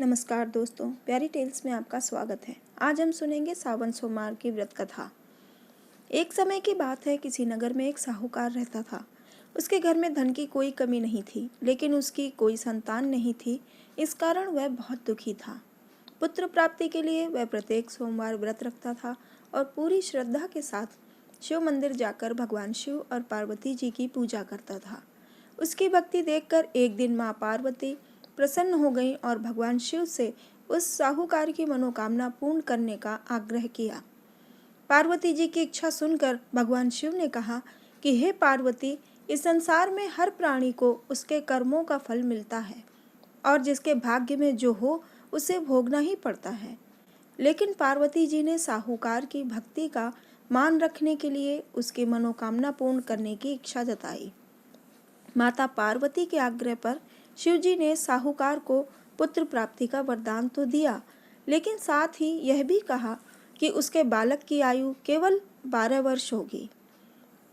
नमस्कार दोस्तों, प्यारी टेल्स में आपका स्वागत है। आज हम सुनेंगे सावन सोमवार की व्रत कथा। एक समय की बात है, किसी नगर में एक साहूकार रहता था। उसके घर में धन की कोई कमी नहीं थी, लेकिन उसकी कोई संतान नहीं थी। इस कारण वह बहुत दुखी था। पुत्र प्राप्ति के लिए वह प्रत्येक सोमवार व्रत रखता था और पूरी श्रद्धा के साथ शिव मंदिर जाकर भगवान शिव और पार्वती जी की पूजा करता था। उसकी भक्ति देखकर एक दिन माँ पार्वती प्रसन्न हो गई और भगवान शिव से उस साहूकार की मनोकामना पूर्ण करने का आग्रह किया। पार्वती जी की इच्छा सुनकर भगवान शिव ने कहा कि हे पार्वती, इस संसार में हर प्राणी को उसके कर्मों का फल मिलता है और जिसके भाग्य में जो हो उसे भोगना ही पड़ता है। लेकिन पार्वती जी ने साहूकार की भक्ति का मान रखने के लिए उसकी मनोकामना पूर्ण करने की इच्छा जताई। माता पार्वती के आग्रह पर शिवजी ने साहूकार को पुत्र प्राप्ति का वरदान तो दिया, लेकिन साथ ही यह भी कहा कि उसके बालक की आयु केवल 12 वर्ष होगी।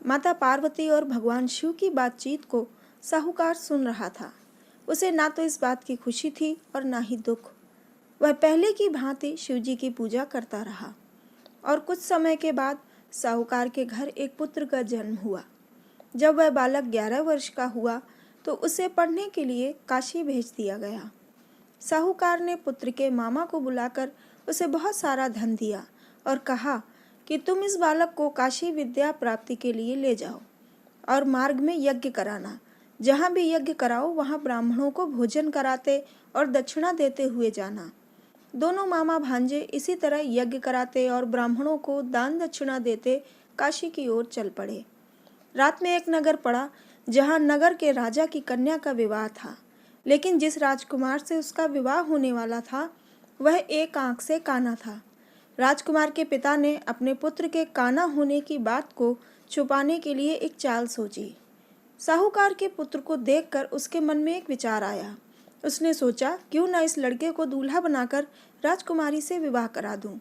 माता पार्वती और भगवान शिव की बातचीत को साहूकार सुन रहा था। उसे ना तो इस बात की खुशी थी और ना ही दुख। वह पहले की भांति शिवजी की पूजा करता रहा और कुछ समय के बाद साहूकार के घर एक पुत्र का जन्म हुआ। जब वह बालक 11 वर्ष का हुआ तो उसे पढ़ने के लिए काशी भेज दिया गया। साहूकार ने पुत्र के मामा को बुलाकर उसे बहुत सारा धन दिया और कहा कि तुम इस बालक को काशी विद्या प्राप्ति के लिए ले जाओ और मार्ग में यज्ञ कराना। जहाँ भी यज्ञ कराओ वहाँ ब्राह्मणों को भोजन कराते और दक्षिणा देते हुए जाना। दोनों मामा भांजे इसी तरह यज्ञ कराते और ब्राह्मणों को दान दक्षिणा देते काशी की ओर चल पड़े। रात में एक नगर पड़ा जहाँ नगर के राजा की कन्या का विवाह था, लेकिन जिस राजकुमार से उसका विवाह होने वाला था वह एक आंख से काना था। राजकुमार के पिता ने अपने पुत्र के काना होने की बात को छुपाने के लिए एक चाल सोची। साहूकार के पुत्र को देखकर उसके मन में एक विचार आया। उसने सोचा, क्यों न इस लड़के को दूल्हा बनाकर राजकुमारी से विवाह करा दूं।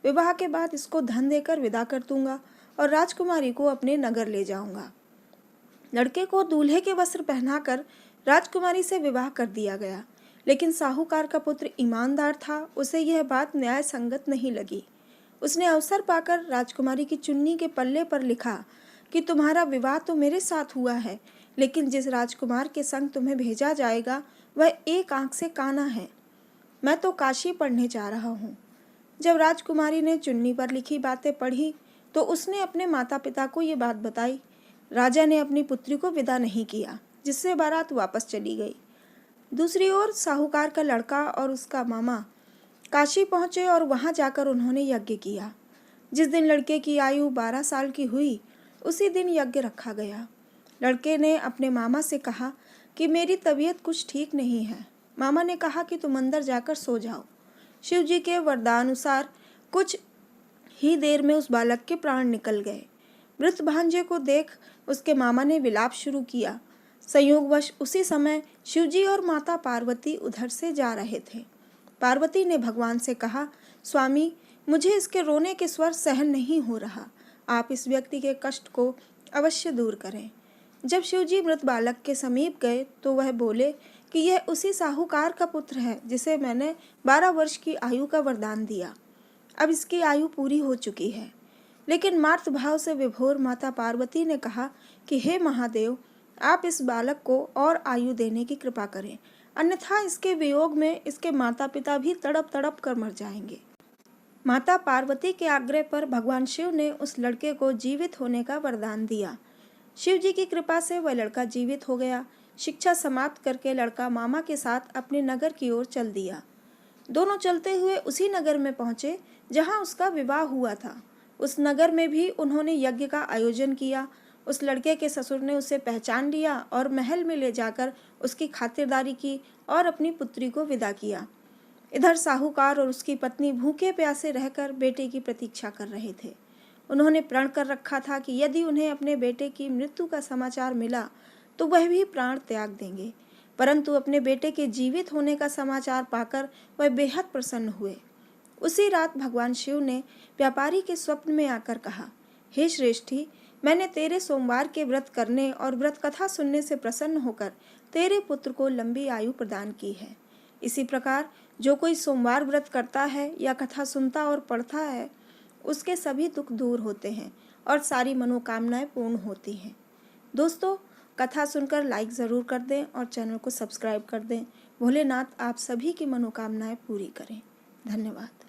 विवाह के बाद इसको धन देकर विदा कर दूंगा और राजकुमारी को अपने नगर ले जाऊंगा। लड़के को दूल्हे के वस्त्र पहनाकर राजकुमारी से विवाह कर दिया गया, लेकिन साहूकार का पुत्र ईमानदार था। उसे यह बात न्याय संगत नहीं लगी। उसने अवसर पाकर राजकुमारी की चुन्नी के पल्ले पर लिखा कि तुम्हारा विवाह तो मेरे साथ हुआ है, लेकिन जिस राजकुमार के संग तुम्हें भेजा जाएगा वह एक आंख से काना है। मैं तो काशी पढ़ने जा रहा हूँ। जब राजकुमारी ने चुन्नी पर लिखी बातें पढ़ी तो उसने अपने माता पिता को ये बात बताई। राजा ने अपनी पुत्री को विदा नहीं किया, जिससे बारात वापस चली गई। दूसरी ओर साहूकार का लड़का और उसका मामा काशी पहुंचे और वहां जाकर उन्होंने यज्ञ किया। जिस दिन लड़के की आयु 12 साल की हुई उसी दिन यज्ञ रखा गया। लड़के ने अपने मामा से कहा कि मेरी तबीयत कुछ ठीक नहीं है। मामा ने कहा कि तुम अंदर जाकर सो जाओ। शिव जी के वरदानुसार कुछ ही देर में उस बालक के प्राण निकल गए। मृत भांजे को देख उसके मामा ने विलाप शुरू किया। संयोगवश उसी समय शिवजी और माता पार्वती उधर से जा रहे थे। पार्वती ने भगवान से कहा, स्वामी, मुझे इसके रोने के स्वर सहन नहीं हो रहा। आप इस व्यक्ति के कष्ट को अवश्य दूर करें। जब शिवजी मृत बालक के समीप गए तो वह बोले कि यह उसी साहूकार का पुत्र है जिसे मैंने 12 वर्ष की आयु का वरदान दिया। अब इसकी आयु पूरी हो चुकी है। लेकिन मार्त भाव से विभोर माता पार्वती ने कहा कि हे महादेव, आप इस बालक को और आयु देने की कृपा करें, अन्यथा इसके वियोग में इसके माता पिता भी तड़प तड़प कर मर जाएंगे। माता पार्वती के आग्रह पर भगवान शिव ने उस लड़के को जीवित होने का वरदान दिया। शिव जी की कृपा से वह लड़का जीवित हो गया। शिक्षा समाप्त करके लड़का मामा के साथ अपने नगर की ओर चल दिया। दोनों चलते हुए उसी नगर में पहुंचे जहां उसका विवाह हुआ था। उस नगर में भी उन्होंने यज्ञ का आयोजन किया। उस लड़के के ससुर ने उसे पहचान लिया और महल में ले जाकर उसकी खातिरदारी की और अपनी पुत्री को विदा किया। इधर साहूकार और उसकी पत्नी भूखे प्यासे रहकर बेटे की प्रतीक्षा कर रहे थे। उन्होंने प्रण कर रखा था कि यदि उन्हें अपने बेटे की मृत्यु का समाचार मिला तो वह भी प्राण त्याग देंगे, परंतु अपने बेटे के जीवित होने का समाचार पाकर वह बेहद प्रसन्न हुए। उसी रात भगवान शिव ने व्यापारी के स्वप्न में आकर कहा, हे श्रेष्ठी, मैंने तेरे सोमवार के व्रत करने और व्रत कथा सुनने से प्रसन्न होकर तेरे पुत्र को लंबी आयु प्रदान की है। इसी प्रकार जो कोई सोमवार व्रत करता है या कथा सुनता और पढ़ता है, उसके सभी दुख दूर होते हैं और सारी मनोकामनाएं पूर्ण होती हैं। दोस्तों, कथा सुनकर लाइक ज़रूर कर दें और चैनल को सब्सक्राइब कर दें। भोलेनाथ आप सभी की मनोकामनाएं पूरी करें। धन्यवाद।